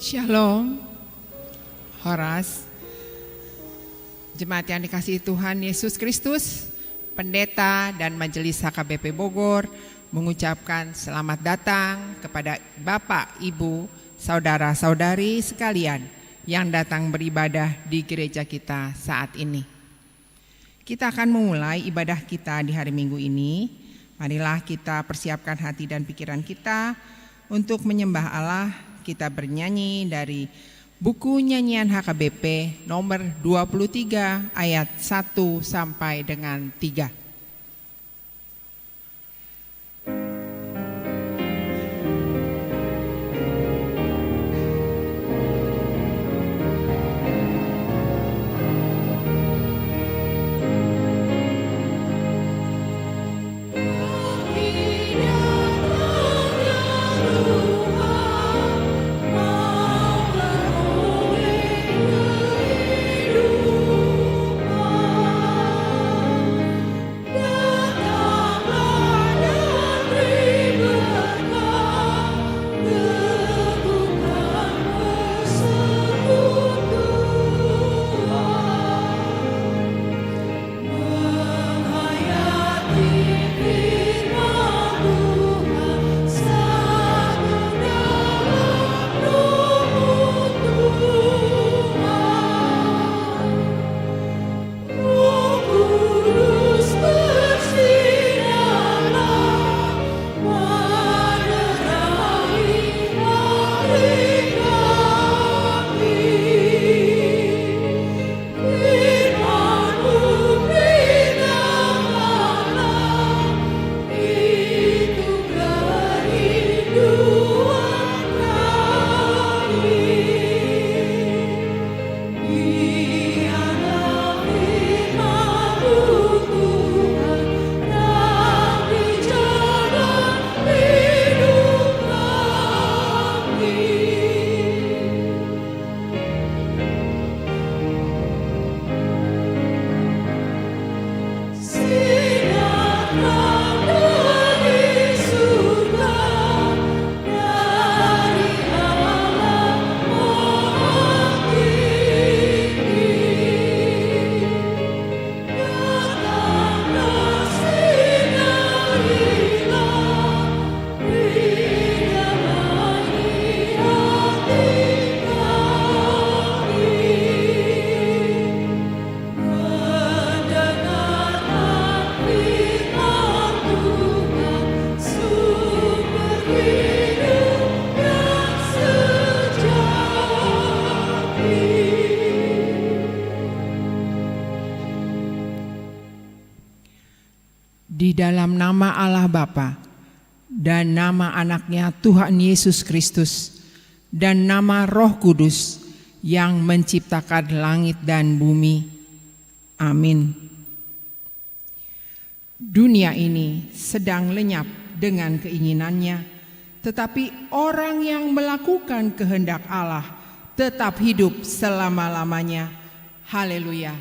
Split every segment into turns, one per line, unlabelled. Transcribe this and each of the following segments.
Shalom, Horas, jemaat yang dikasihi Tuhan Yesus Kristus, pendeta dan majelis HKBP Bogor mengucapkan selamat datang kepada Bapak, Ibu, saudara-saudari sekalian yang datang beribadah di gereja kita saat ini. Kita akan memulai ibadah kita di hari Minggu ini. Marilah kita persiapkan hati dan pikiran kita untuk menyembah Allah. Kita bernyanyi dari buku nyanyian HKBP nomor 23 ayat 1 sampai dengan 3. Di dalam nama Allah Bapa dan nama anaknya Tuhan Yesus Kristus dan nama Roh Kudus yang menciptakan langit dan bumi. Amin. Dunia ini sedang lenyap dengan keinginannya, tetapi orang yang melakukan kehendak Allah tetap hidup selama-lamanya. Haleluya.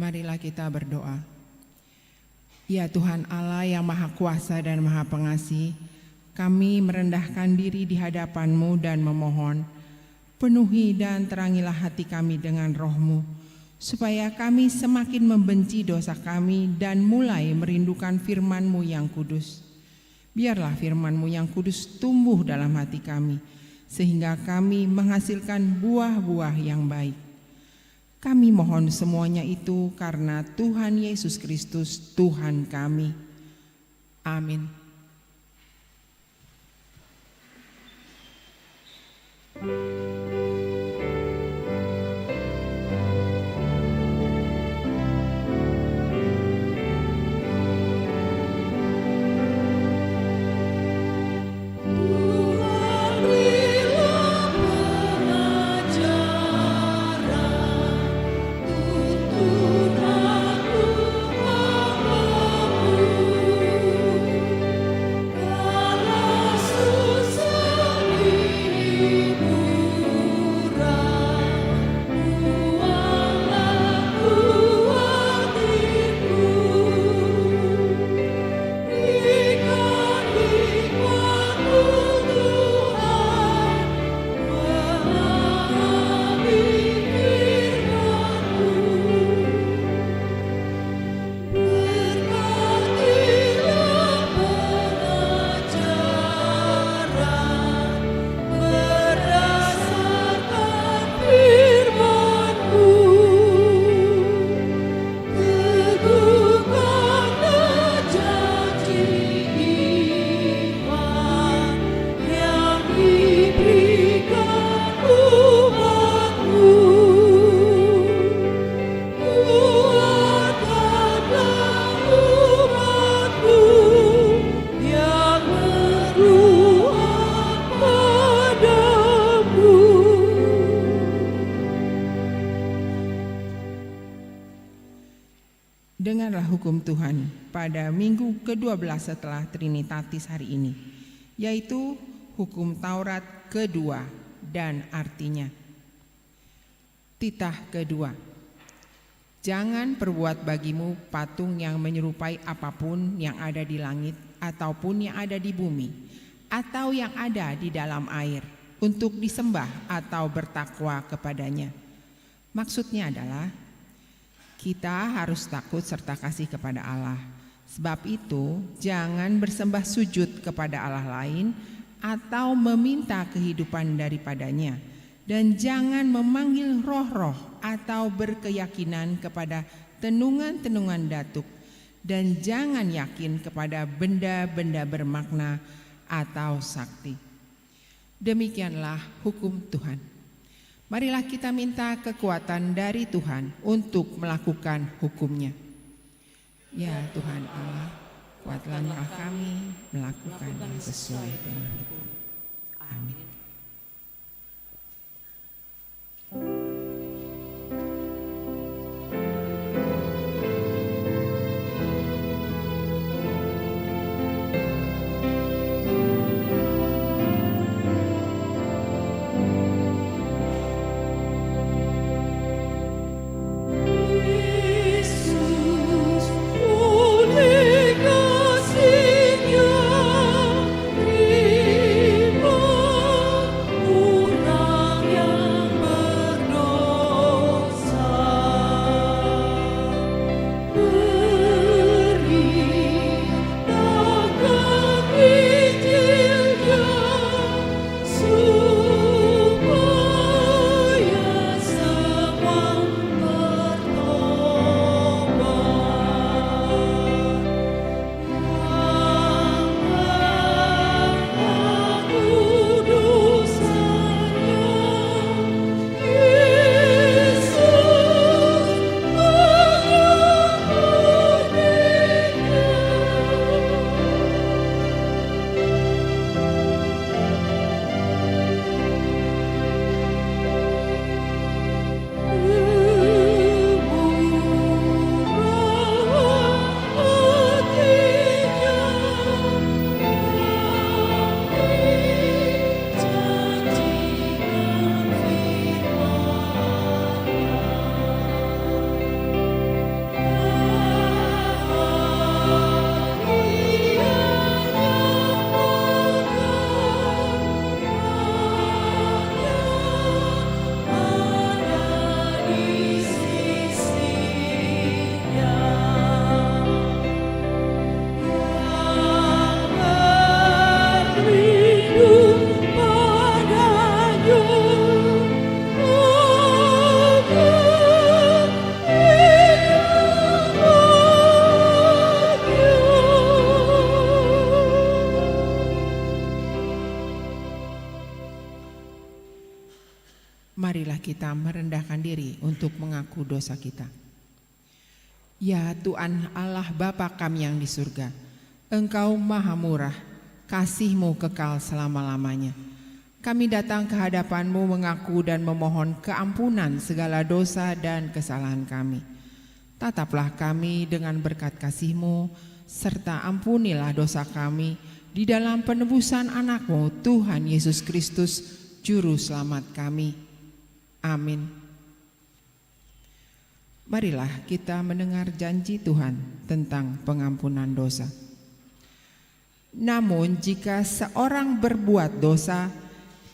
Marilah kita berdoa. Ya Tuhan Allah yang Maha Kuasa dan Maha Pengasih, kami merendahkan diri di hadapan-Mu dan memohon, penuhi dan terangilah hati kami dengan Roh-Mu, supaya kami semakin membenci dosa kami dan mulai merindukan firman-Mu yang kudus. Biarlah firman-Mu yang kudus tumbuh dalam hati kami, sehingga kami menghasilkan buah-buah yang baik. Kami mohon semuanya itu karena Tuhan Yesus Kristus, Tuhan kami. Amin.
Allah
Dengarlah hukum Tuhan pada minggu ke-12 setelah Trinitatis hari ini, yaitu hukum Taurat kedua dan artinya. Titah kedua. Jangan perbuat bagimu patung yang menyerupai apapun yang ada di langit ataupun yang ada di bumi atau yang ada di dalam air untuk disembah atau bertakwa kepadanya. Maksudnya adalah kita harus takut serta kasih kepada Allah. Sebab itu, jangan bersembah sujud kepada Allah lain atau meminta kehidupan daripadanya. Dan jangan memanggil roh-roh atau berkeyakinan kepada tenungan-tenungan datuk. Dan jangan yakin kepada benda-benda bermakna atau sakti. Demikianlah hukum Tuhan. Marilah kita minta kekuatan dari Tuhan untuk melakukan hukum-Nya. Ya Tuhan Allah, kuatkanlah kami melakukan yang sesuai dengan hukum. Amin. Marilah kita merendahkan diri untuk mengaku dosa kita. Ya Tuhan Allah Bapa kami yang di surga, Engkau maha murah, kasih-Mu kekal selama-lamanya. Kami datang ke hadapan-Mu mengaku dan memohon keampunan segala dosa dan kesalahan kami. Tataplah kami dengan berkat kasih-Mu, serta ampunilah dosa kami di dalam penebusan anak-Mu Tuhan Yesus Kristus, Juru Selamat kami. Amin. Marilah kita mendengar janji Tuhan tentang pengampunan dosa. Namun jika seorang berbuat dosa,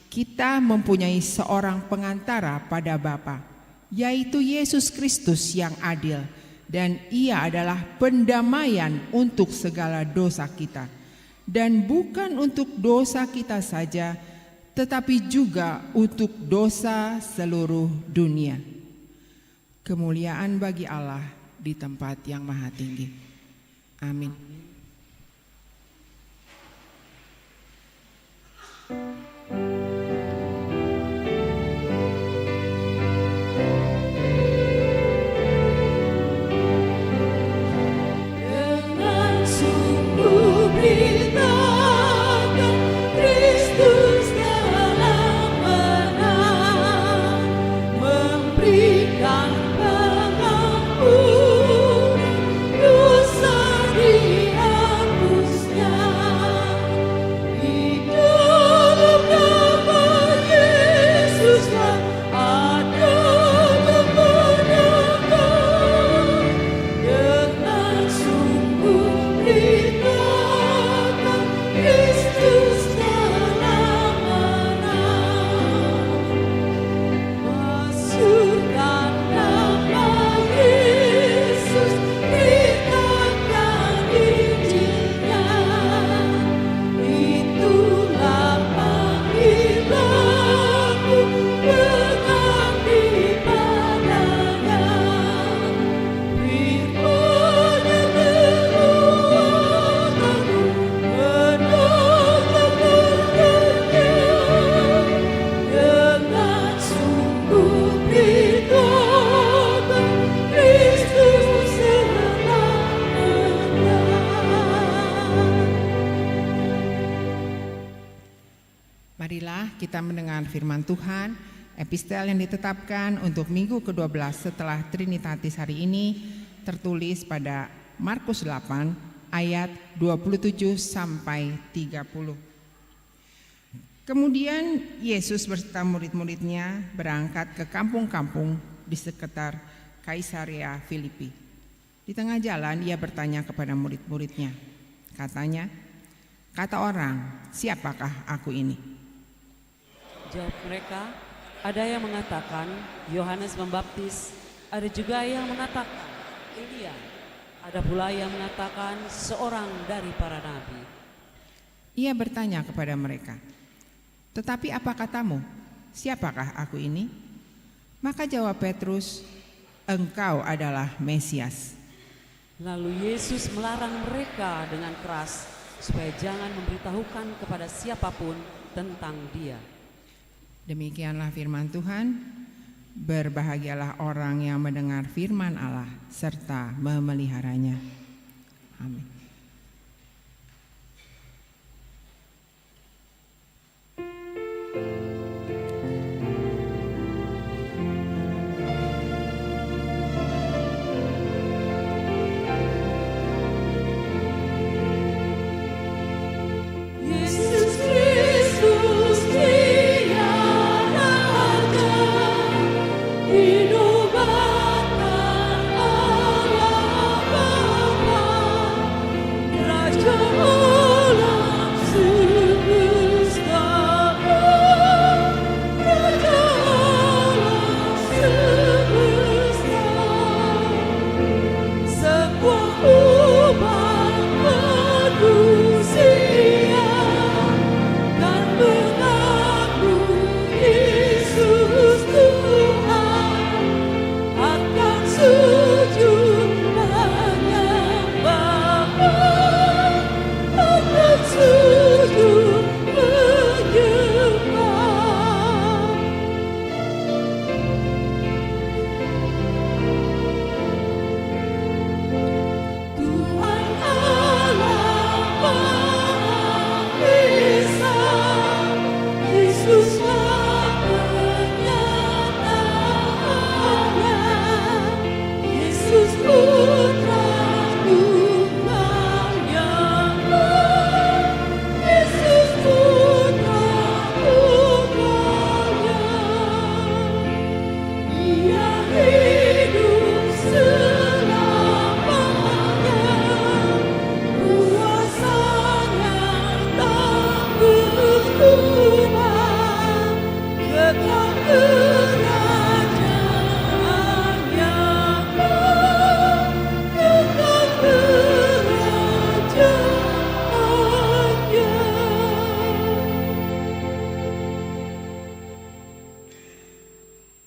kita mempunyai seorang pengantara pada Bapa, yaitu Yesus Kristus yang adil, dan Ia adalah pendamaian untuk segala dosa kita, dan bukan untuk dosa kita saja, tetapi juga untuk dosa seluruh dunia. Kemuliaan bagi Allah di tempat yang maha tinggi. Amin.
Memberikan pengampunan
kita mendengar firman Tuhan, epistel yang ditetapkan untuk minggu ke-12 setelah Trinitatis hari ini tertulis pada Markus 8 ayat 27 sampai 30. Kemudian Yesus beserta murid-muridnya berangkat ke kampung-kampung di sekitar Kaisarea Filipi. Di tengah jalan ia bertanya kepada murid-muridnya. Katanya, "Kata orang, siapakah aku ini?"
Jawab mereka, ada yang mengatakan Yohanes Pembaptis, ada juga yang mengatakan Elia, ada pula yang mengatakan seorang dari para nabi.
Ia bertanya kepada mereka, "Tetapi apa katamu? Siapakah aku ini?" Maka jawab Petrus, "Engkau adalah Mesias."
Lalu Yesus melarang mereka dengan keras supaya jangan memberitahukan kepada siapapun tentang Dia.
Demikianlah firman Tuhan. Berbahagialah orang yang mendengar firman Allah serta memeliharanya. Amin.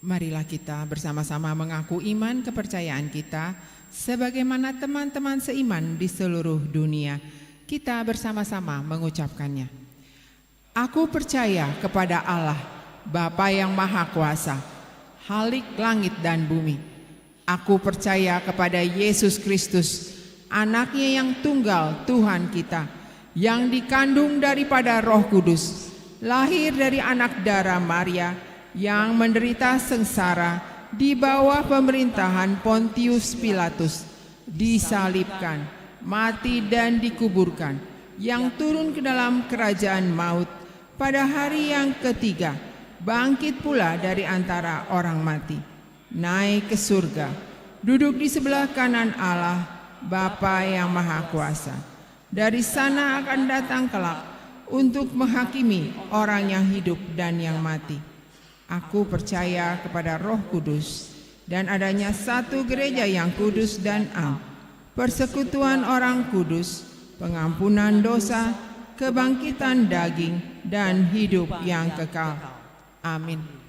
Marilah kita bersama-sama mengaku iman kepercayaan kita sebagaimana teman-teman seiman di seluruh dunia. Kita bersama-sama mengucapkannya. Aku percaya kepada Allah, Bapa yang Maha Kuasa, Khalik langit dan bumi. Aku percaya kepada Yesus Kristus, Anaknya yang tunggal Tuhan kita, yang dikandung daripada Roh Kudus, lahir dari anak darah Maria, yang menderita sengsara di bawah pemerintahan Pontius Pilatus, disalibkan, mati dan dikuburkan, yang turun ke dalam kerajaan maut, pada hari yang ketiga bangkit pula dari antara orang mati, naik ke surga, duduk di sebelah kanan Allah Bapa yang Maha Kuasa. Dari sana akan datang kelak untuk menghakimi orang yang hidup dan yang mati. Aku percaya kepada Roh Kudus dan adanya satu gereja yang kudus dan am, persekutuan orang kudus, pengampunan dosa, kebangkitan daging, dan hidup yang kekal. Amin.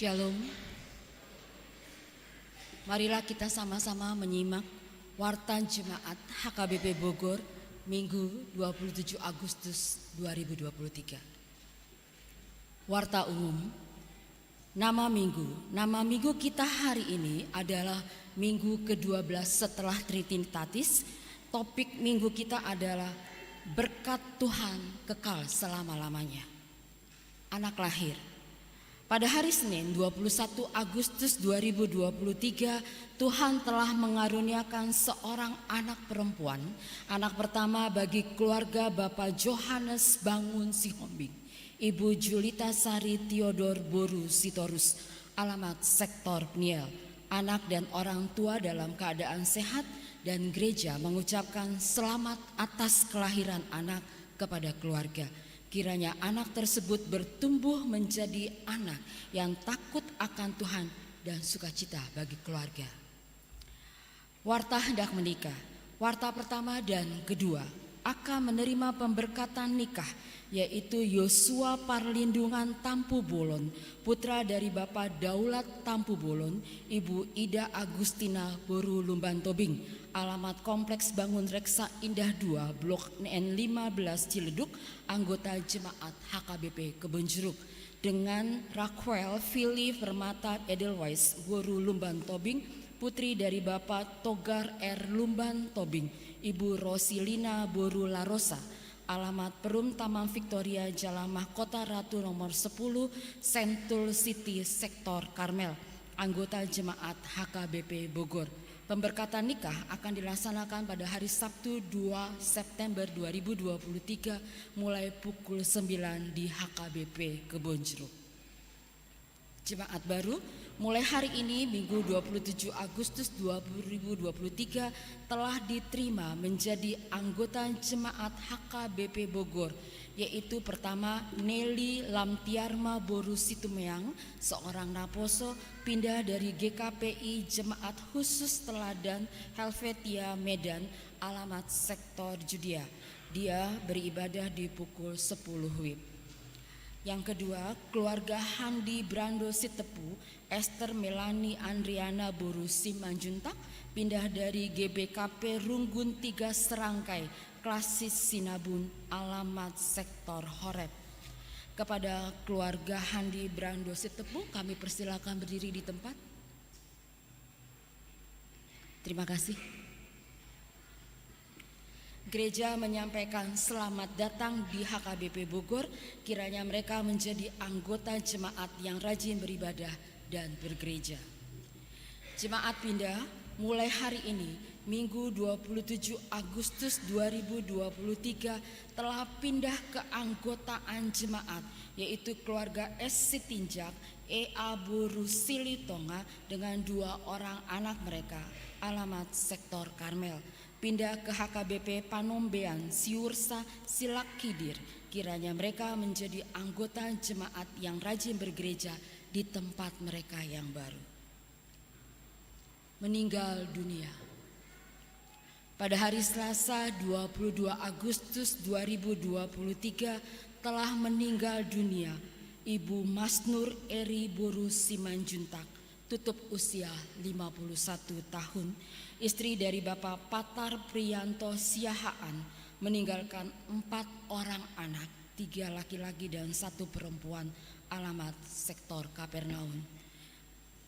Shalom. Marilah kita sama-sama menyimak Warta Jemaat HKBP Bogor Minggu 27 Agustus 2023. Warta umum. Nama minggu kita hari ini adalah minggu ke-12 setelah Trinitatis. Topik minggu kita adalah berkat Tuhan kekal selama-lamanya. Anak lahir. Pada hari Senin 21 Agustus 2023, Tuhan telah mengaruniakan seorang anak perempuan, anak pertama bagi keluarga Bapak Johannes Bangun Sihombing, Ibu Julita Sari Theodor Boru Sitorus, alamat sektor Pniel. Anak dan orang tua dalam keadaan sehat dan gereja mengucapkan selamat atas kelahiran anak kepada keluarga. Kiranya anak tersebut bertumbuh menjadi anak yang takut akan Tuhan dan sukacita bagi keluarga. Warta hendak menikah. Warta pertama dan kedua akan menerima pemberkatan nikah, yaitu Yosua Parlindungan Tampu Bolon, putra dari Bapak Daulat Tampu Bolon, Ibu Ida Agustina Boru Lumban Tobing, alamat Kompleks Bangun Reksa Indah 2, Blok N15 Ciledug, anggota Jemaat HKBP Kebonjeruk, dengan Raquel Fili Permata Edelweiss Boru Lumban Tobing, putri dari Bapak Togar R. Lumban Tobing, Ibu Rosilina Boru Larosa, alamat Perum Taman Victoria Jalan Mahkota Ratu nomor 10, Sentul City Sektor Karmel, anggota Jemaat HKBP Bogor. Pemberkatan nikah akan dilaksanakan pada hari Sabtu 2 September 2023 mulai pukul 9 di HKBP Kebonjeruk. Jemaat baru mulai hari ini Minggu 27 Agustus 2023 telah diterima menjadi anggota Jemaat HKBP Bogor, yaitu pertama Nelly Lamtiarma Boru Situmeang, seorang Naposo, pindah dari GKPI Jemaat Khusus Teladan Helvetia Medan, alamat sektor Judea. Dia beribadah di pukul 10 WIB. Yang kedua, keluarga Handi Brando Sitepu, Esther Melani Andriana Boru Simanjuntak, pindah dari GBKP Runggun 3 Serangkai, Klasis Sinabun, alamat sektor Horeb. Kepada keluarga Handi Brando Sitepu, kami persilakan berdiri di tempat. Terima kasih. Gereja menyampaikan selamat datang di HKBP Bogor, kiranya mereka menjadi anggota jemaat yang rajin beribadah dan bergereja. Jemaat pindah mulai hari ini, Minggu 27 Agustus 2023 telah pindah ke anggotaan jemaat, yaitu keluarga S. Sitinjak, E.A. Boru Silitonga dengan 2 orang anak mereka, alamat sektor Karmel. Pindah ke HKBP Panombean Siursa Silak Kidir, kiranya mereka menjadi anggota jemaat yang rajin bergereja di tempat mereka yang baru. Meninggal dunia. Pada hari Selasa 22 Agustus 2023 telah meninggal dunia Ibu Masnur Eri Boru Simanjuntak, tutup usia 51 tahun, istri dari Bapak Patar Priyanto Siahaan, meninggalkan 4 orang anak, 3 laki-laki dan 1 perempuan, alamat sektor Kapernaum.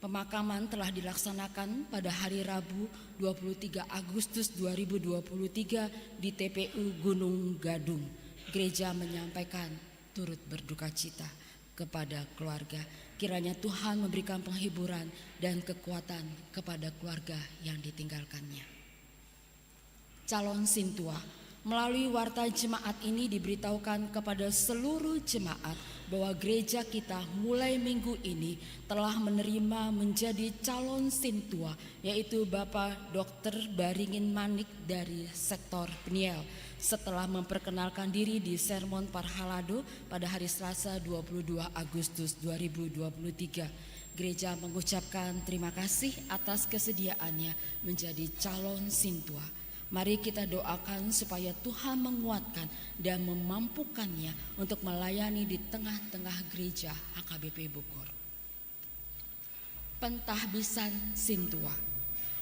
Pemakaman telah dilaksanakan pada hari Rabu 23 Agustus 2023 di TPU Gunung Gadung. Gereja menyampaikan turut berduka cita kepada keluarga. Kiranya Tuhan memberikan penghiburan dan kekuatan kepada keluarga yang ditinggalkannya. Calon Sintua. Melalui warta jemaat ini diberitahukan kepada seluruh jemaat bahwa gereja kita mulai minggu ini telah menerima menjadi calon Sintua, yaitu Bapak Dr. Baringin Manik dari sektor Pniel, setelah memperkenalkan diri di Sermon Parhalado pada hari Selasa 22 Agustus 2023. Gereja mengucapkan terima kasih atas kesediaannya menjadi calon Sintua. Mari kita doakan supaya Tuhan menguatkan dan memampukannya untuk melayani di tengah-tengah gereja HKBP Bogor. Pentahbisan Sintua.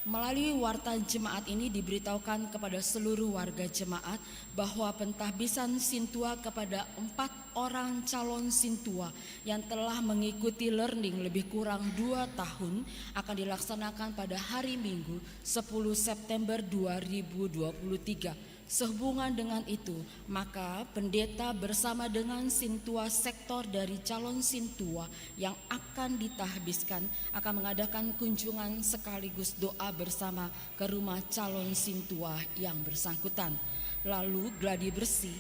Melalui warta jemaat ini diberitahukan kepada seluruh warga jemaat bahwa pentahbisan Sintua kepada 4 orang calon Sintua yang telah mengikuti learning lebih kurang 2 tahun akan dilaksanakan pada hari Minggu 10 September 2023. Sehubungan dengan itu, maka pendeta bersama dengan Sintua sektor dari calon Sintua yang akan ditahbiskan akan mengadakan kunjungan sekaligus doa bersama ke rumah calon Sintua yang bersangkutan. Lalu gladi bersih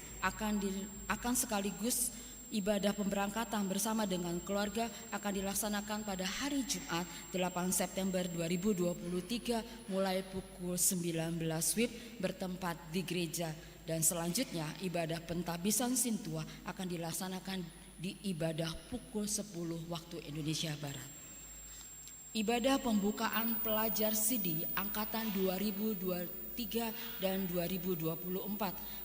akan sekaligus ibadah pemberangkatan bersama dengan keluarga akan dilaksanakan pada hari Jumat 8 September 2023 mulai pukul 19 WIB bertempat di gereja, dan selanjutnya ibadah pentahbisan Sintua akan dilaksanakan di ibadah pukul 10 waktu Indonesia Barat. Ibadah pembukaan pelajar SIDI angkatan 2023 dan 2024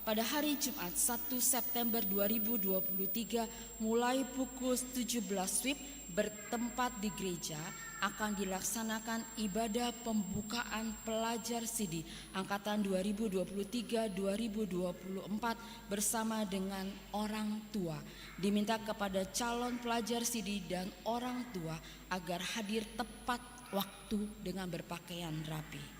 pada hari Jumat 1 September 2023 mulai pukul 17 WIB bertempat di gereja akan dilaksanakan ibadah pembukaan pelajar SIDI angkatan 2023-2024 bersama dengan orang tua. Diminta kepada calon pelajar SIDI dan orang tua agar hadir tepat waktu dengan berpakaian rapi.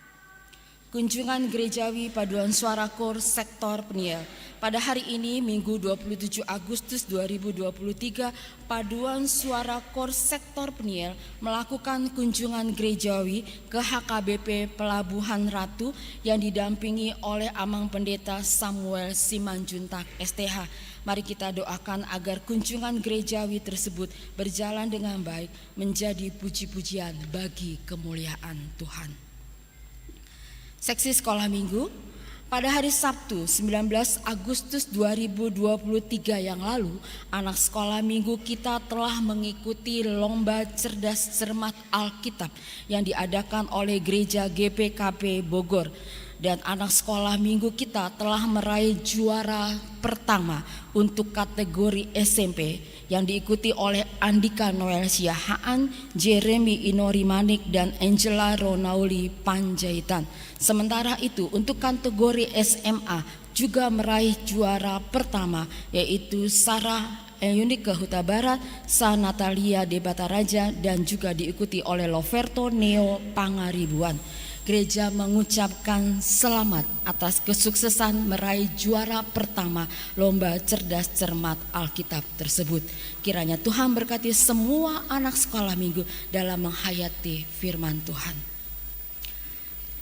Kunjungan gerejawi paduan suara KOR sektor Peniel. Pada hari ini Minggu 27 Agustus 2023, paduan suara KOR sektor Peniel melakukan kunjungan gerejawi ke HKBP Pelabuhan Ratu yang didampingi oleh Amang Pendeta Samuel Simanjuntak STH. Mari kita doakan agar kunjungan gerejawi tersebut berjalan dengan baik, menjadi puji-pujian bagi kemuliaan Tuhan. Seksi Sekolah Minggu. Pada hari Sabtu 19 Agustus 2023 yang lalu, anak sekolah minggu kita telah mengikuti lomba cerdas cermat Alkitab yang diadakan oleh Gereja GPKP Bogor. Dan anak sekolah minggu kita telah meraih juara pertama untuk kategori SMP yang diikuti oleh Andika Noel Siahaan, Jeremy Inori Manik, dan Angela Ronauli Panjaitan. Sementara itu untuk kategori SMA juga meraih juara pertama, yaitu Sarah Yunike Huta Barat, Sa Natalia Debata Raja, dan juga diikuti oleh Loverto Neo Pangaribuan. Gereja mengucapkan selamat atas kesuksesan meraih juara pertama lomba cerdas cermat Alkitab tersebut. Kiranya Tuhan berkati semua anak sekolah minggu dalam menghayati firman Tuhan.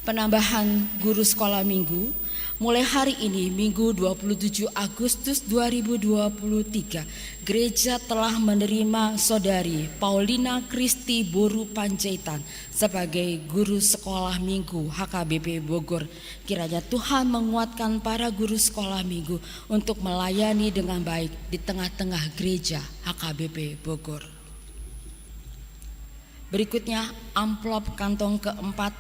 Penambahan guru sekolah minggu. Mulai hari ini Minggu 27 Agustus 2023, gereja telah menerima Saudari Paulina Kristi Boru Panjaitan sebagai guru sekolah minggu HKBP Bogor. Kiranya Tuhan menguatkan para guru sekolah minggu untuk melayani dengan baik di tengah-tengah gereja HKBP Bogor. Berikutnya amplop kantong keempat.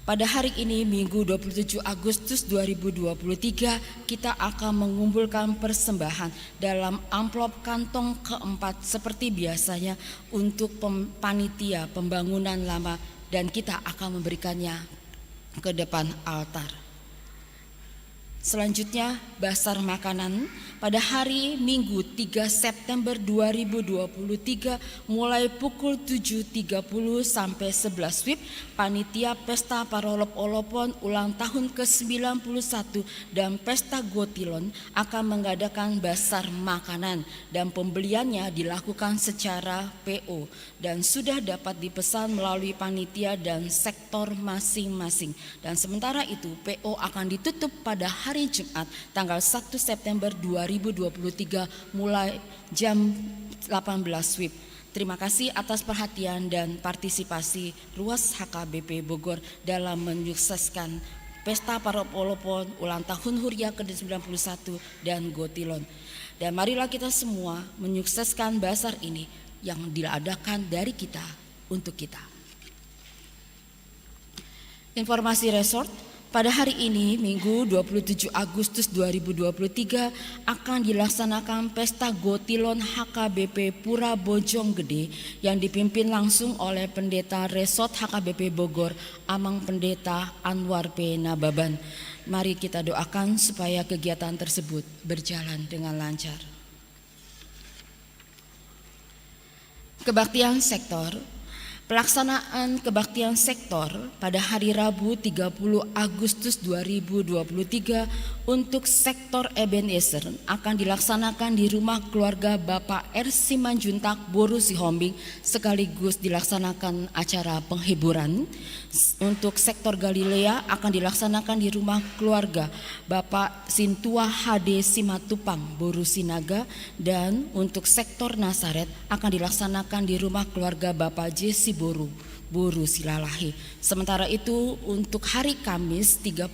Pada hari ini Minggu 27 Agustus 2023 kita akan mengumpulkan persembahan dalam amplop kantong keempat seperti biasanya untuk panitia pembangunan lama, dan kita akan memberikannya ke depan altar. Selanjutnya basar makanan pada hari Minggu 3 September 2023 mulai pukul 7.30 sampai 11 WIB, panitia Pesta Parolop-Olopon ulang tahun ke-91 dan Pesta Gotilon akan mengadakan basar makanan, dan pembeliannya dilakukan secara PO dan sudah dapat dipesan melalui panitia dan sektor masing-masing. Dan sementara itu PO akan ditutup pada hari Jumat tanggal 1 September 2023 mulai jam 18 WIB. Terima kasih atas perhatian dan partisipasi Ruas HKBP Bogor dalam menyukseskan Pesta Parolop-Olopon ulang tahun Huria ke-91 dan Gotilon. Dan marilah kita semua menyukseskan basar ini yang diadakan dari kita untuk kita. Informasi resort. Pada hari ini, Minggu 27 Agustus 2023, akan dilaksanakan Pesta Gotilon HKBP Pura Bojonggede yang dipimpin langsung oleh Pendeta Resort HKBP Bogor, Amang Pendeta Anwar P. Nababan. Mari kita doakan supaya kegiatan tersebut berjalan dengan lancar. Kebaktian sektor. Pelaksanaan kebaktian sektor pada hari Rabu 30 Agustus 2023 untuk sektor Ebenezer akan dilaksanakan di rumah keluarga Bapak R. Simanjuntak Boru Sihombing, sekaligus dilaksanakan acara penghiburan. Untuk sektor Galilea akan dilaksanakan di rumah keluarga Bapak Sintua HD Simatupang Boru Sinaga, dan untuk sektor Nasaret akan dilaksanakan di rumah keluarga Bapak Jesi Boru Silalahi. Sementara itu untuk hari Kamis 31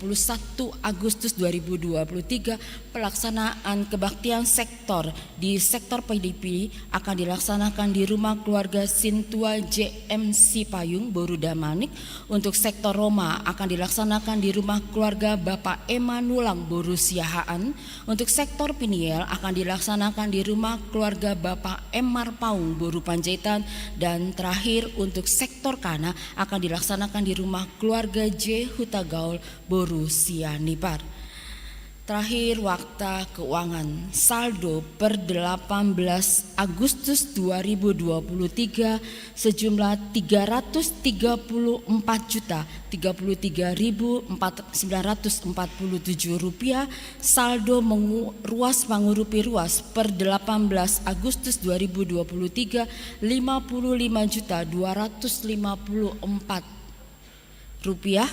Agustus 2023, pelaksanaan kebaktian sektor di sektor PDP akan dilaksanakan di rumah keluarga Sintua JMC Payung Boru Damanik. Untuk sektor Roma akan dilaksanakan di rumah keluarga Bapak Emanulang Boru Siahaan. Untuk sektor Piniel akan dilaksanakan di rumah keluarga Bapak Emar Paung Boru Panjaitan. Dan terakhir untuk sektor Kana akan dilaksanakan di rumah keluarga J. Hutagaul Boru Sianipar. Terakhir, waktu keuangan saldo per 18 Agustus 2023 sejumlah 334.033.947 rupiah. Saldo ruas mangurupi ruas per 18 Agustus 2023 55.254 rupiah.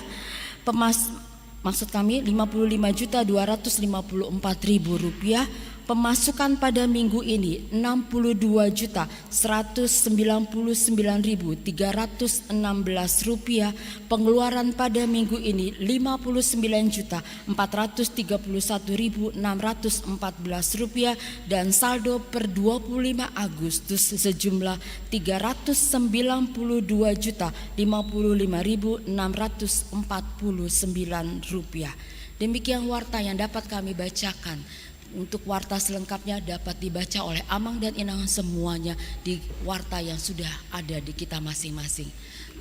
Maksud kami 55.254.000 rupiah. Pemasukan pada minggu ini 62.199.316 rupiah. Pengeluaran pada minggu ini 59.431.614 rupiah. Dan saldo per 25 Agustus sejumlah 392.055.649 rupiah. Demikian warta yang dapat kami bacakan. Untuk warta selengkapnya dapat dibaca oleh Amang dan Inang semuanya di warta yang sudah ada di kita masing-masing.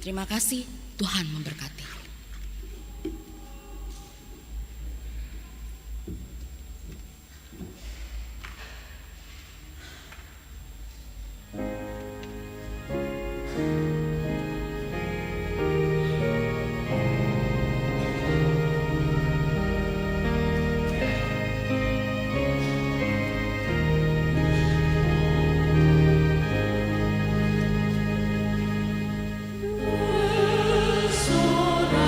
Terima kasih, Tuhan memberkati.
Sono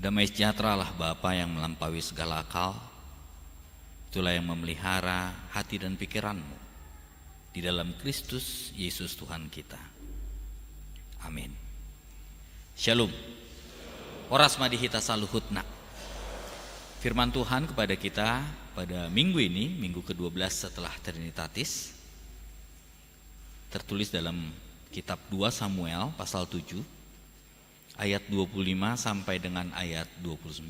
Damai sejahteralah Bapa yang melampaui segala akal, itulah yang memelihara hati dan pikiranmu di dalam Kristus Yesus Tuhan kita. Amin. Shalom. Oras madihita saluhutna. Firman Tuhan kepada kita pada minggu ini, minggu ke-12 setelah Trinitatis, tertulis dalam kitab 2 Samuel pasal 7 ayat 25 sampai dengan ayat 29.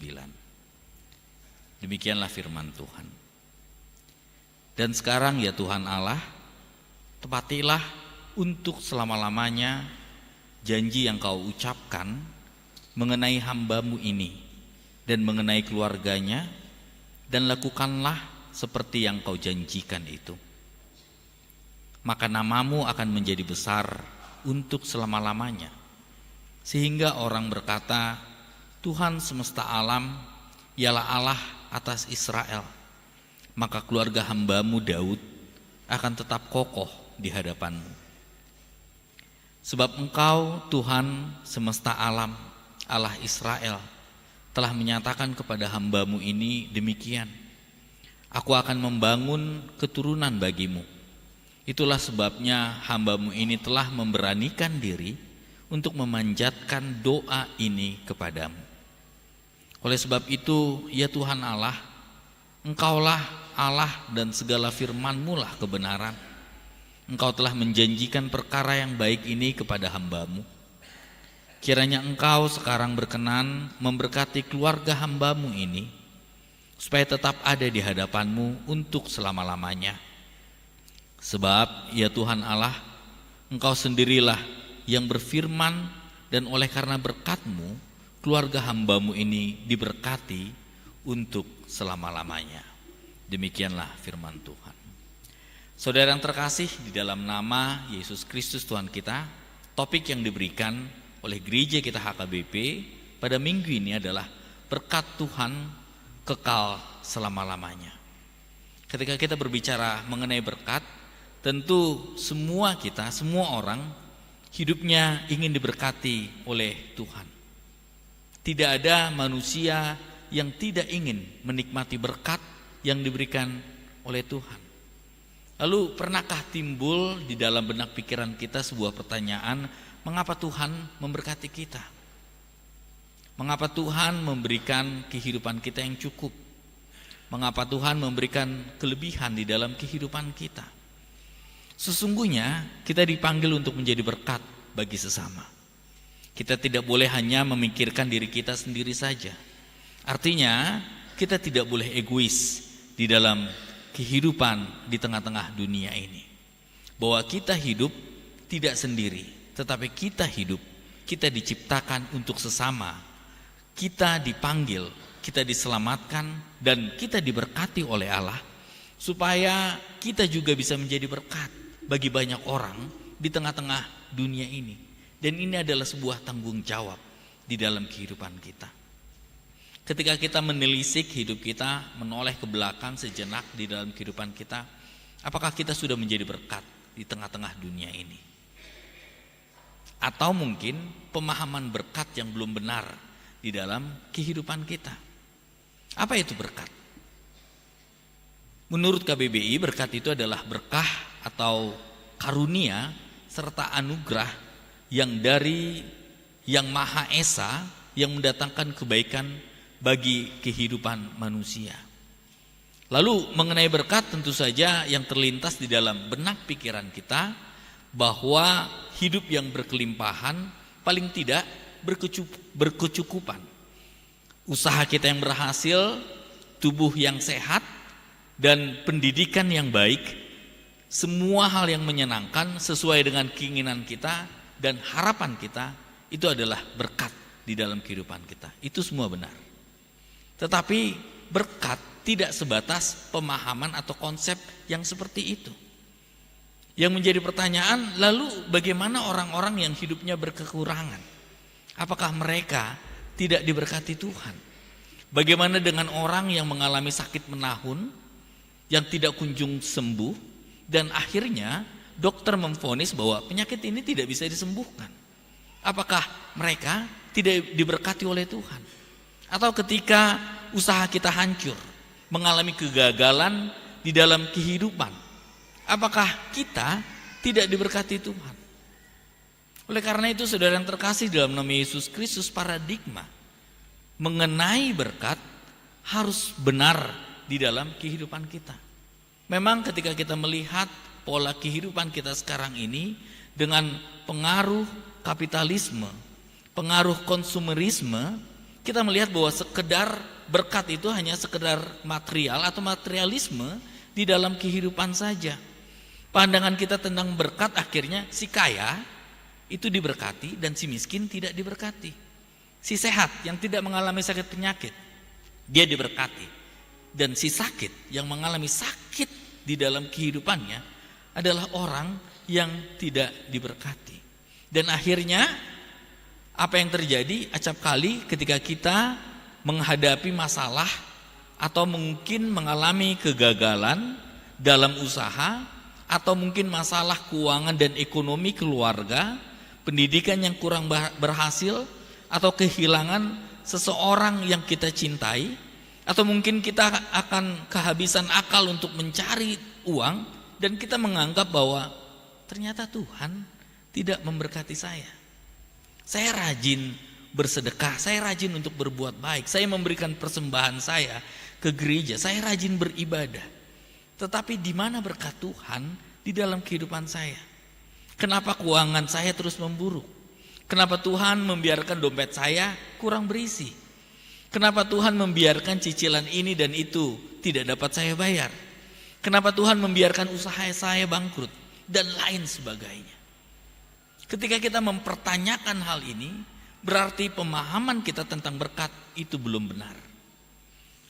Demikianlah firman Tuhan. Dan sekarang ya Tuhan Allah, tepatilah untuk selama-lamanya janji yang kau ucapkan mengenai hamba-Mu ini dan mengenai keluarganya, dan lakukanlah seperti yang kau janjikan itu. Maka nama-Mu akan menjadi besar untuk selama-lamanya, sehingga orang berkata, Tuhan semesta alam ialah Allah atas Israel. Maka keluarga hamba-Mu Daud akan tetap kokoh di hadapan-Mu. Sebab Engkau Tuhan semesta alam, Allah Israel, telah menyatakan kepada hamba-Mu ini demikian, Aku akan membangun keturunan bagimu. Itulah sebabnya hamba-Mu ini telah memberanikan diri untuk memanjatkan doa ini kepadamu. Oleh sebab itu, ya Tuhan Allah, Engkaulah Allah dan segala firman-Mu lah kebenaran. Engkau telah menjanjikan perkara yang baik ini kepada hamba-Mu. Kiranya Engkau sekarang berkenan memberkati keluarga hamba-Mu ini, supaya tetap ada di hadapan-Mu untuk selama-lamanya. Sebab ya Tuhan Allah, Engkau sendirilah yang berfirman, dan oleh karena berkat-Mu, keluarga hamba-Mu ini diberkati untuk selama-lamanya. Demikianlah firman Tuhan. Saudara yang terkasih, di dalam nama Yesus Kristus Tuhan kita, topik yang diberikan oleh gereja kita HKBP pada minggu ini adalah berkat Tuhan kekal selama-lamanya. Ketika kita berbicara mengenai berkat, tentu semua kita, semua orang hidupnya ingin diberkati oleh Tuhan. Tidak ada manusia yang tidak ingin menikmati berkat yang diberikan oleh Tuhan. Lalu pernahkah timbul di dalam benak pikiran kita sebuah pertanyaan, mengapa Tuhan memberkati kita? Mengapa Tuhan memberikan kehidupan kita yang cukup? Mengapa Tuhan memberikan kelebihan di dalam kehidupan kita? Sesungguhnya kita dipanggil untuk menjadi berkat bagi sesama. Kita tidak boleh hanya memikirkan diri kita sendiri saja. Artinya kita tidak boleh egois di dalam kehidupan di tengah-tengah dunia ini. Bahwa kita hidup tidak sendiri, tetapi kita hidup, kita diciptakan untuk sesama. Kita dipanggil, kita diselamatkan, dan kita diberkati oleh Allah, supaya kita juga bisa menjadi berkat bagi banyak orang di tengah-tengah dunia ini. Dan ini adalah sebuah tanggung jawab di dalam kehidupan kita. Ketika kita menelisik hidup kita, menoleh ke belakang sejenak di dalam kehidupan kita, apakah kita sudah menjadi berkat di tengah-tengah dunia ini? Atau mungkin pemahaman berkat yang belum benar di dalam kehidupan kita. Apa itu berkat? Menurut KBBI, berkat itu adalah berkah atau karunia serta anugerah yang dari Yang Maha Esa yang mendatangkan kebaikan bagi kehidupan manusia. Lalu mengenai berkat, tentu saja yang terlintas di dalam benak pikiran kita bahwa hidup yang berkelimpahan, paling tidak berkecukupan. Usaha kita yang berhasil, tubuh yang sehat, dan pendidikan yang baik, semua hal yang menyenangkan sesuai dengan keinginan kita dan harapan kita, itu adalah berkat di dalam kehidupan kita. Itu semua benar. Tetapi berkat tidak sebatas pemahaman atau konsep yang seperti itu. Yang menjadi pertanyaan, lalu bagaimana orang-orang yang hidupnya berkekurangan? Apakah mereka tidak diberkati Tuhan? Bagaimana dengan orang yang mengalami sakit menahun, yang tidak kunjung sembuh, dan akhirnya dokter memvonis bahwa penyakit ini tidak bisa disembuhkan? Apakah mereka tidak diberkati oleh Tuhan? Atau ketika usaha kita hancur, mengalami kegagalan di dalam kehidupan, apakah kita tidak diberkati Tuhan? Oleh karena itu, saudara yang terkasih, dalam nama Yesus Kristus, paradigma mengenai berkat harus benar di dalam kehidupan kita. Memang ketika kita melihat pola kehidupan kita sekarang ini dengan pengaruh kapitalisme, pengaruh konsumerisme, kita melihat bahwa sekedar berkat itu hanya sekedar material atau materialisme di dalam kehidupan saja. Pandangan kita tentang berkat akhirnya si kaya itu diberkati dan si miskin tidak diberkati. Si sehat yang tidak mengalami sakit penyakit, dia diberkati. Dan si sakit yang mengalami sakit di dalam kehidupannya adalah orang yang tidak diberkati. Dan akhirnya apa yang terjadi acap kali ketika kita menghadapi masalah atau mungkin mengalami kegagalan dalam usaha, atau mungkin masalah keuangan dan ekonomi keluarga, pendidikan yang kurang berhasil, atau kehilangan seseorang yang kita cintai, atau mungkin kita akan kehabisan akal untuk mencari uang, dan kita menganggap bahwa ternyata Tuhan tidak memberkati saya. Saya rajin bersedekah, saya rajin untuk berbuat baik, saya memberikan persembahan saya ke gereja, saya rajin beribadah. Tetapi di mana berkat Tuhan di dalam kehidupan saya? Kenapa keuangan saya terus memburuk? Kenapa Tuhan membiarkan dompet saya kurang berisi? Kenapa Tuhan membiarkan cicilan ini dan itu tidak dapat saya bayar? Kenapa Tuhan membiarkan usaha saya bangkrut? Dan lain sebagainya. Ketika kita mempertanyakan hal ini, berarti pemahaman kita tentang berkat itu belum benar.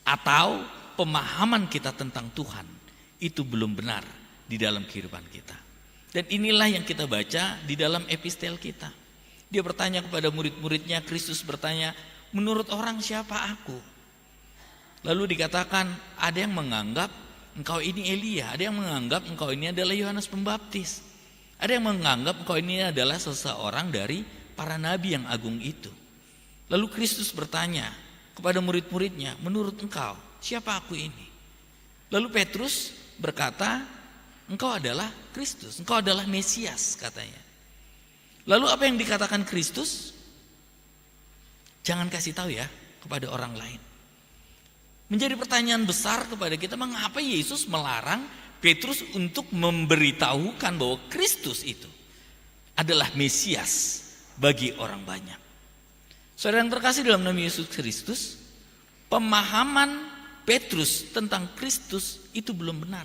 Atau pemahaman kita tentang Tuhan itu belum benar di dalam kehidupan kita. Dan inilah yang kita baca di dalam epistel kita. Dia bertanya kepada murid-muridnya, Kristus bertanya, menurut orang siapa aku? Lalu dikatakan, ada yang menganggap engkau ini Elia, ada yang menganggap engkau ini adalah Yohanes Pembaptis, ada yang menganggap engkau ini adalah seseorang dari para nabi yang agung itu. Lalu Kristus bertanya kepada murid-muridnya, menurut engkau siapa aku ini? Lalu Petrus berkata, engkau adalah Kristus, engkau adalah Mesias, katanya. Lalu apa yang dikatakan Kristus? Jangan kasih tahu ya kepada orang lain. Menjadi pertanyaan besar kepada kita, mengapa Yesus melarang Petrus untuk memberitahukan bahwa Kristus itu adalah Mesias bagi orang banyak. Saudara yang terkasih dalam nama Yesus Kristus, pemahaman Petrus tentang Kristus itu belum benar.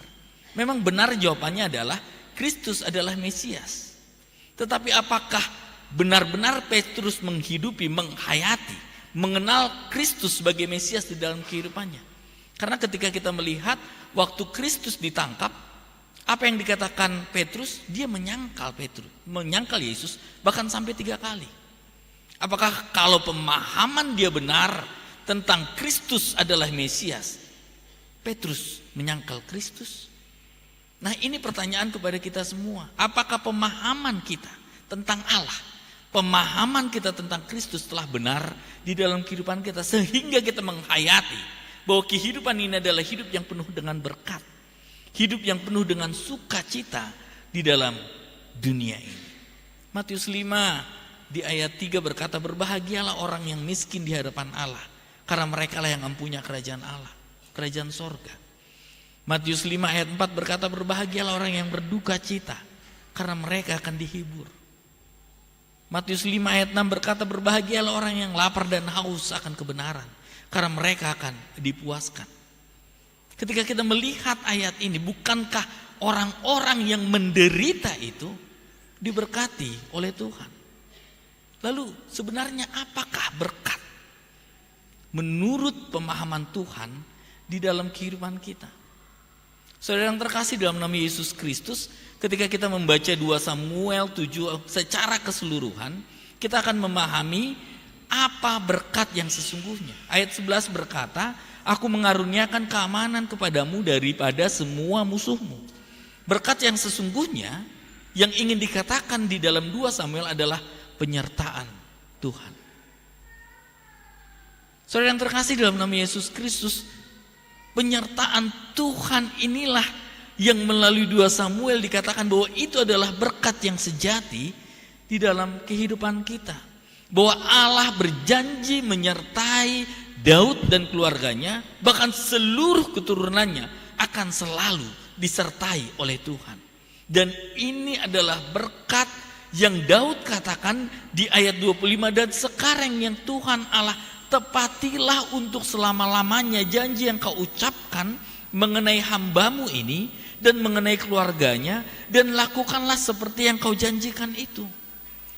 Memang benar jawabannya adalah Kristus adalah Mesias. Tetapi apakah benar-benar Petrus menghidupi, menghayati, mengenal Kristus sebagai Mesias di dalam kehidupannya? Karena ketika kita melihat waktu Kristus ditangkap, apa yang dikatakan Petrus? Dia menyangkal Yesus bahkan sampai 3 kali. Apakah kalau pemahaman dia benar tentang Kristus adalah Mesias, Petrus menyangkal Kristus? Nah, ini pertanyaan kepada kita semua. Apakah pemahaman kita tentang Allah, pemahaman kita tentang Kristus telah benar di dalam kehidupan kita, sehingga kita menghayati bahwa kehidupan ini adalah hidup yang penuh dengan berkat, hidup yang penuh dengan sukacita di dalam dunia ini. Matius 5 di ayat 3 berkata, berbahagialah orang yang miskin di hadapan Allah, karena mereka lah yang mempunyai kerajaan Allah, kerajaan sorga. Matius 5 ayat 4 berkata, berbahagialah orang yang berduka cita, karena mereka akan dihibur. Matius 5 ayat 6 berkata, berbahagialah orang yang lapar dan haus akan kebenaran, karena mereka akan dipuaskan. Ketika kita melihat ayat ini, bukankah orang-orang yang menderita itu diberkati oleh Tuhan? Lalu sebenarnya apakah berkat menurut pemahaman Tuhan di dalam kehidupan kita? Saudara yang terkasih dalam nama Yesus Kristus, ketika kita membaca 2 Samuel 7 secara keseluruhan, kita akan memahami apa berkat yang sesungguhnya. Ayat 11 berkata, aku mengaruniakan keamanan kepadamu daripada semua musuhmu. Berkat yang sesungguhnya yang ingin dikatakan di dalam 2 Samuel adalah penyertaan Tuhan. Saudara yang terkasih dalam nama Yesus Kristus, penyertaan Tuhan inilah yang melalui 2 Samuel dikatakan bahwa itu adalah berkat yang sejati di dalam kehidupan kita. Bahwa Allah berjanji menyertai Daud dan keluarganya, bahkan seluruh keturunannya akan selalu disertai oleh Tuhan. Dan ini adalah berkat yang Daud katakan di ayat 25, dan sekarang yang Tuhan Allah, tepatilah untuk selama-lamanya janji yang kau ucapkan mengenai hambamu ini dan mengenai keluarganya, dan lakukanlah seperti yang kau janjikan itu.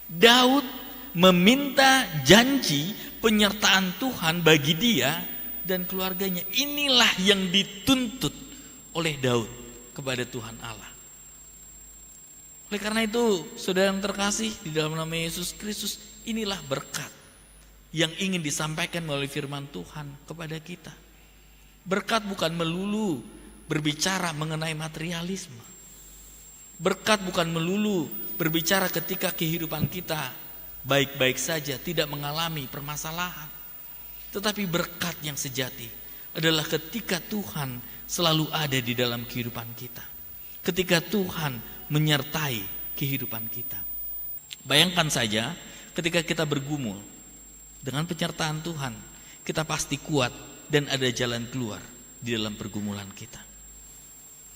Daud meminta janji penyertaan Tuhan bagi dia dan keluarganya. Inilah yang dituntut oleh Daud kepada Tuhan Allah. Oleh karena itu, saudara yang terkasih, di dalam nama Yesus Kristus, inilah berkat yang ingin disampaikan melalui firman Tuhan kepada kita. Berkat bukan melulu berbicara mengenai materialisme. Berkat bukan melulu berbicara ketika kehidupan kita baik-baik saja, tidak mengalami permasalahan. Tetapi berkat yang sejati adalah ketika Tuhan selalu ada di dalam kehidupan kita. Ketika Tuhan menyertai kehidupan kita. Bayangkan saja ketika kita bergumul dengan penyertaan Tuhan, kita pasti kuat dan ada jalan keluar di dalam pergumulan kita.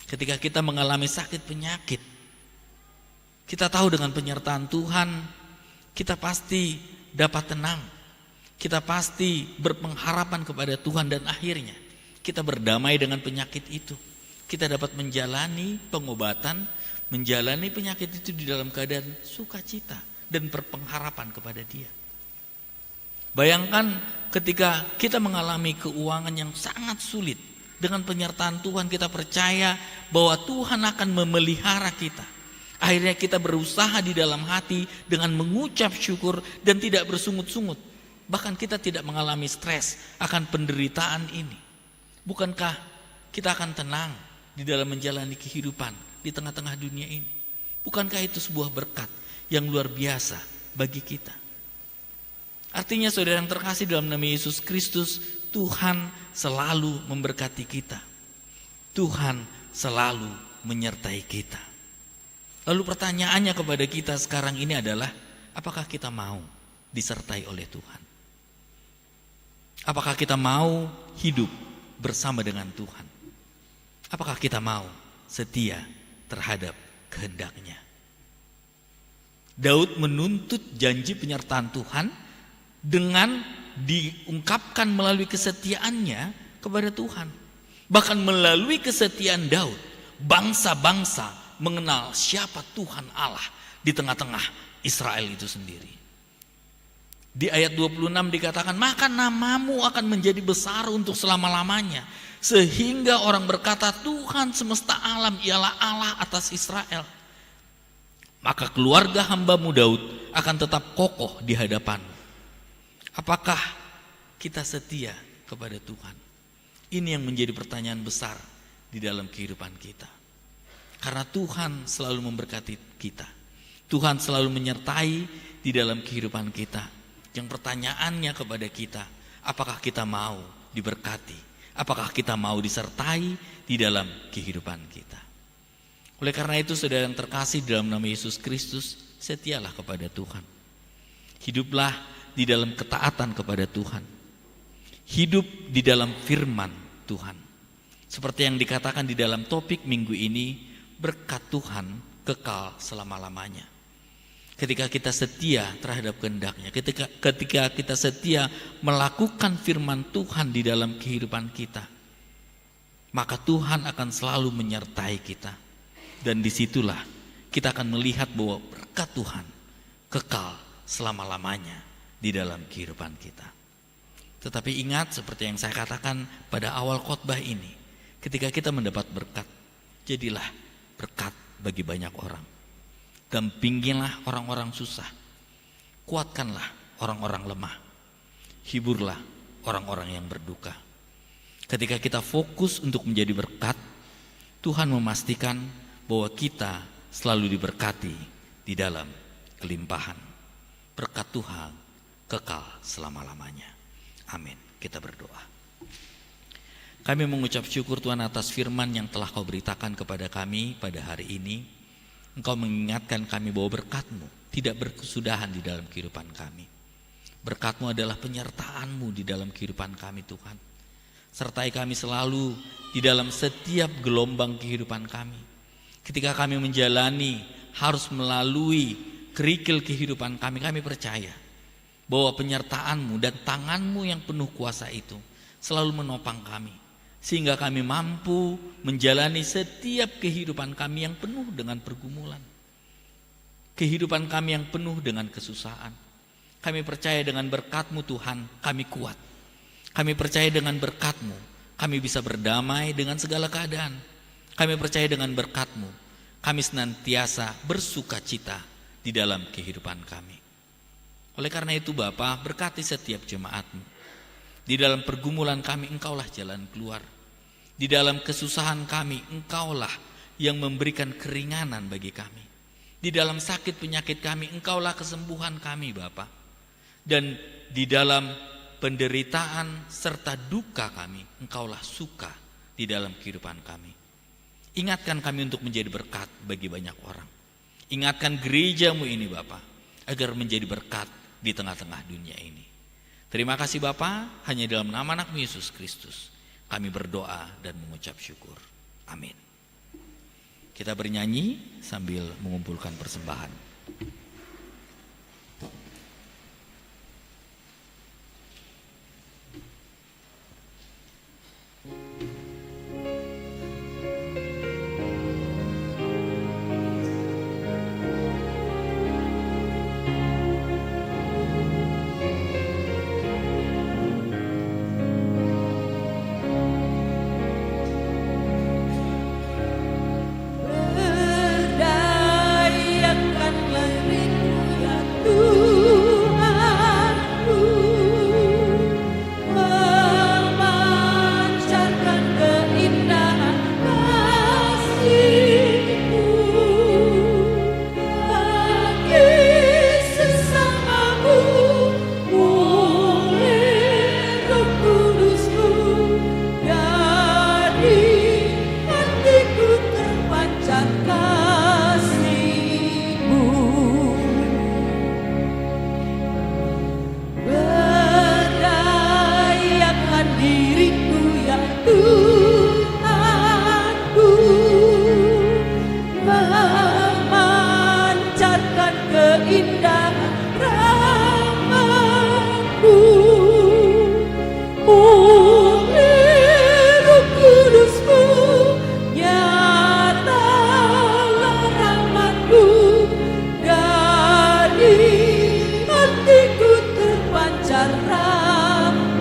Ketika kita mengalami sakit penyakit, kita tahu dengan penyertaan Tuhan, kita pasti dapat tenang. Kita pasti berpengharapan kepada Tuhan dan akhirnya kita berdamai dengan penyakit itu. Kita dapat menjalani pengobatan, menjalani penyakit itu di dalam keadaan sukacita dan berpengharapan kepada Dia. Bayangkan ketika kita mengalami keuangan yang sangat sulit, dengan penyertaan Tuhan kita percaya bahwa Tuhan akan memelihara kita. Akhirnya kita berusaha di dalam hati dengan mengucap syukur dan tidak bersungut-sungut. Bahkan kita tidak mengalami stres akan penderitaan ini. Bukankah kita akan tenang di dalam menjalani kehidupan di tengah-tengah dunia ini? Bukankah itu sebuah berkat yang luar biasa bagi kita? Artinya saudara yang terkasih, dalam nama Yesus Kristus, Tuhan selalu memberkati kita. Tuhan selalu menyertai kita. Lalu pertanyaannya kepada kita sekarang ini adalah, apakah kita mau disertai oleh Tuhan? Apakah kita mau hidup bersama dengan Tuhan? Apakah kita mau setia terhadap kehendak-Nya? Daud menuntut janji penyertaan Tuhan dengan diungkapkan melalui kesetiaannya kepada Tuhan. Bahkan melalui kesetiaan Daud, bangsa-bangsa mengenal siapa Tuhan Allah di tengah-tengah Israel itu sendiri. Di ayat 26 dikatakan, maka namamu akan menjadi besar untuk selama-lamanya, sehingga orang berkata, Tuhan semesta alam ialah Allah atas Israel. Maka keluarga hambamu Daud akan tetap kokoh di hadapanmu. Apakah kita setia kepada Tuhan? Ini yang menjadi pertanyaan besar di dalam kehidupan kita. Karena Tuhan selalu memberkati kita. Tuhan selalu menyertai di dalam kehidupan kita. Yang pertanyaannya kepada kita, apakah kita mau diberkati? Apakah kita mau disertai di dalam kehidupan kita? Oleh karena itu saudara yang terkasih, dalam nama Yesus Kristus, setialah kepada Tuhan. Hiduplah di dalam ketaatan kepada Tuhan. Hidup di dalam firman Tuhan. Seperti yang dikatakan di dalam topik minggu ini, berkat Tuhan kekal selama-lamanya. Ketika kita setia terhadap kehendak-Nya, ketika kita setia melakukan firman Tuhan di dalam kehidupan kita, maka Tuhan akan selalu menyertai kita. Dan disitulah kita akan melihat bahwa berkat Tuhan kekal selama-lamanya di dalam kehidupan kita. Tetapi ingat, seperti yang saya katakan pada awal khotbah ini, ketika kita mendapat berkat, jadilah berkat bagi banyak orang. Dampingilah orang-orang susah, kuatkanlah orang-orang lemah, hiburlah orang-orang yang berduka. Ketika kita fokus untuk menjadi berkat, Tuhan memastikan bahwa kita selalu diberkati di dalam kelimpahan. Berkat Tuhan kekal selama-lamanya. Amin. Kita berdoa. Kami mengucap syukur Tuhan atas firman yang telah Kau beritakan kepada kami pada hari ini. Engkau mengingatkan kami bahwa berkat-Mu tidak berkesudahan di dalam kehidupan kami. Berkat-Mu adalah penyertaan-Mu di dalam kehidupan kami Tuhan. Sertai kami selalu di dalam setiap gelombang kehidupan kami. Ketika kami menjalani harus melalui kerikil kehidupan kami, kami percaya bahwa penyertaan-Mu dan tangan-Mu yang penuh kuasa itu selalu menopang kami. sehingga kami mampu menjalani setiap kehidupan kami yang penuh dengan pergumulan, kehidupan kami yang penuh dengan kesusahan. Kami percaya dengan berkat-Mu Tuhan, kami kuat. Kami percaya dengan berkat-Mu, kami bisa berdamai dengan segala keadaan. Kami percaya dengan berkat-Mu, kami senantiasa bersuka cita di dalam kehidupan kami. Oleh karena itu Bapa, berkati setiap jemaat-Mu. Di dalam pergumulan kami, Engkaulah jalan keluar. Di dalam kesusahan kami, Engkaulah yang memberikan keringanan bagi kami. Di dalam sakit penyakit kami, Engkaulah kesembuhan kami Bapa. Dan di dalam penderitaan serta duka kami, Engkaulah suka di dalam kehidupan kami. Ingatkan kami untuk menjadi berkat bagi banyak orang. Ingatkan gereja-Mu ini Bapa, agar menjadi berkat di tengah-tengah dunia ini. Terima kasih Bapa, hanya dalam nama anak-Mu Yesus Kristus kami berdoa dan mengucap syukur. Amin. Kita bernyanyi sambil mengumpulkan persembahan.
Berdayakanlah diriku ya Tuhanku, memancarkan keindahan kasih-Mu bagi sesamaku, oleh Roh Kudus-Mu dari hatiku terpancar kasih-Mu. Berdayakan diriku ya Tuhanku, memancarkan keindahan rahmat-Mu, oleh Roh Kudus-Mu nyatalah rahmat-Mu, dari hatiku terpancar rahmat-Mu.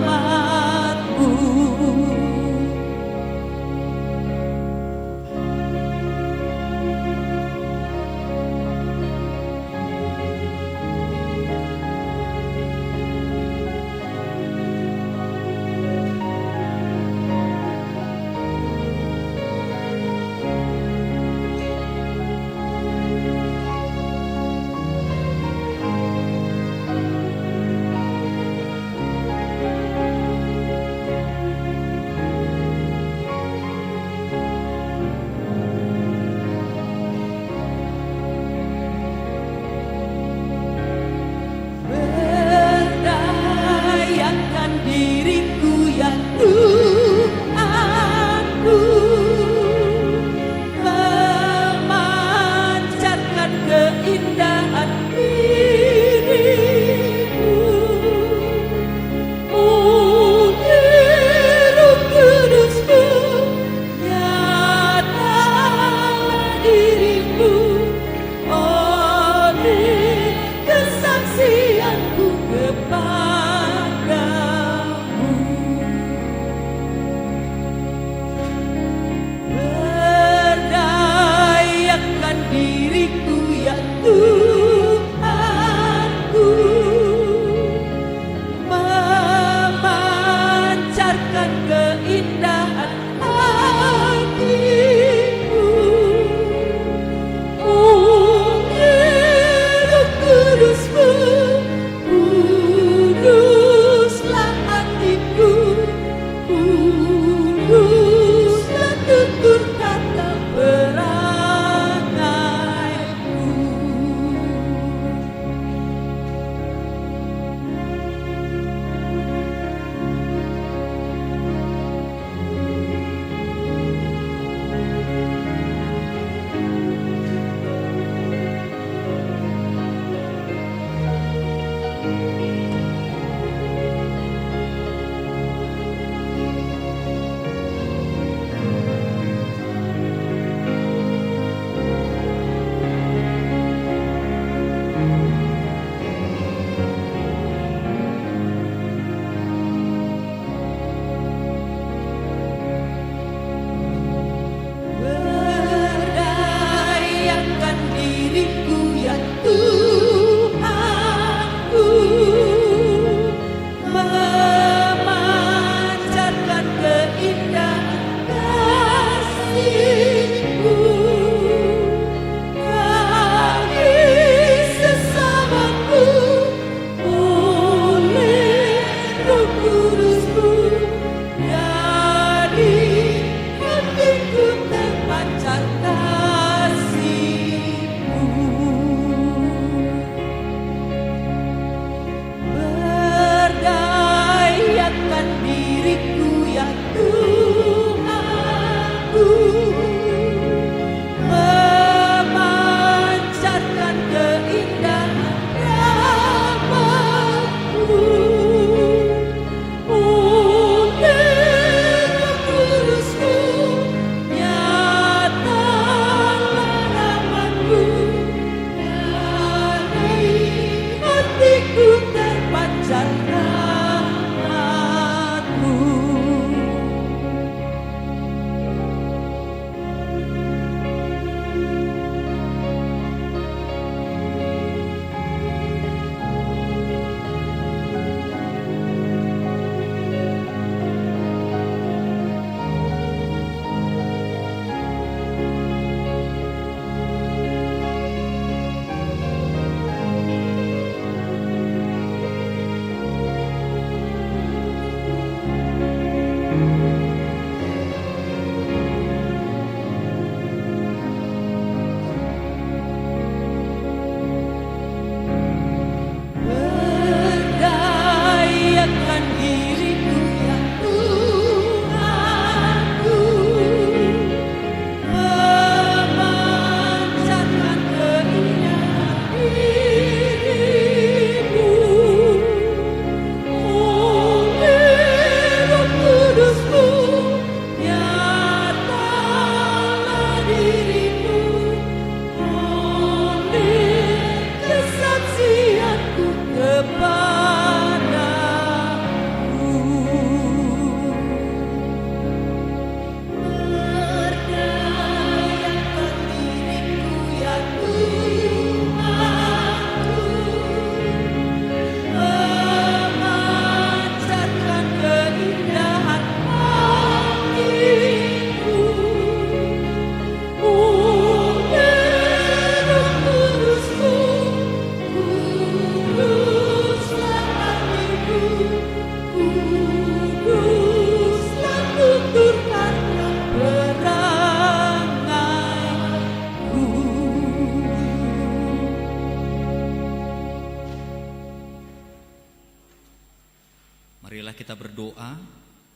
Marilah kita berdoa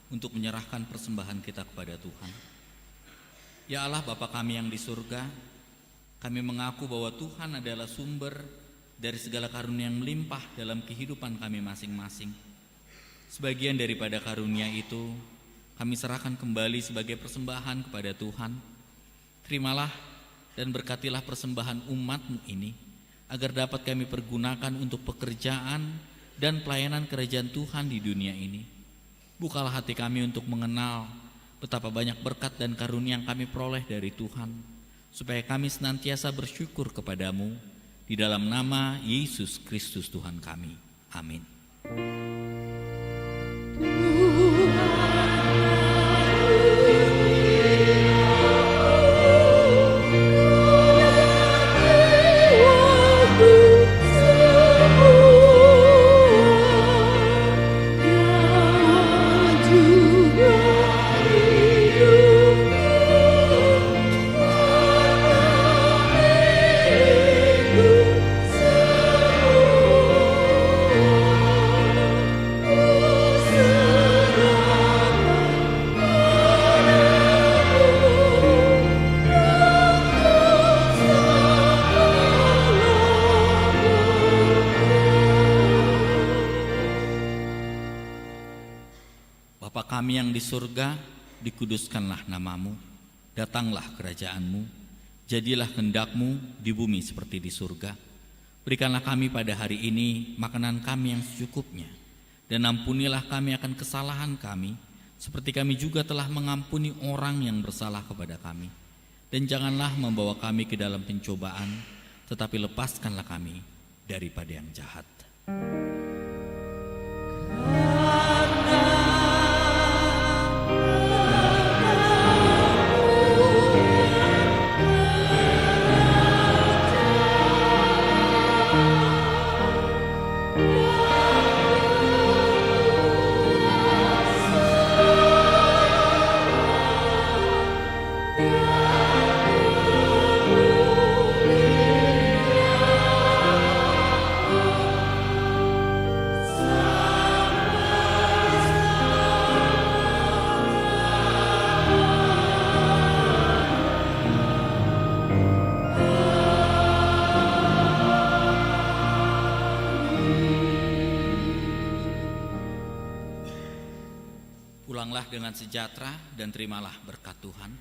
untuk menyerahkan persembahan kita kepada Tuhan. Ya Allah Bapa kami yang di surga, kami mengaku bahwa Tuhan adalah sumber dari segala karunia yang melimpah dalam kehidupan kami masing-masing. Sebagian daripada karunia itu kami serahkan kembali sebagai persembahan kepada Tuhan. Terimalah dan berkatilah persembahan umat-Mu ini, agar dapat kami pergunakan untuk pekerjaan dan pelayanan kerajaan Tuhan di dunia ini. Bukalah hati kami untuk mengenal betapa banyak berkat dan karunia yang kami peroleh dari Tuhan, supaya kami senantiasa bersyukur kepadamu, di dalam nama Yesus Kristus Tuhan kami. Amin. Bapa kami yang di surga, dikuduskanlah namamu, datanglah kerajaanmu, jadilah kehendak-Mu di bumi seperti di surga. Berikanlah kami pada hari ini makanan kami yang secukupnya, dan ampunilah kami akan kesalahan kami, seperti kami juga telah mengampuni orang yang bersalah kepada kami. Dan janganlah membawa kami ke dalam pencobaan, tetapi lepaskanlah kami daripada yang jahat. Pulanglah dengan sejahtera dan terimalah berkat Tuhan.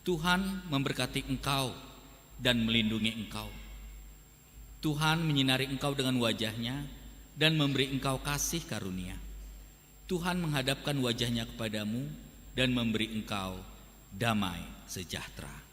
Tuhan memberkati engkau dan melindungi engkau. Tuhan menyinari engkau dengan wajah-Nya dan memberi engkau kasih karunia. Tuhan menghadapkan wajah-Nya kepadamu dan memberi engkau damai sejahtera.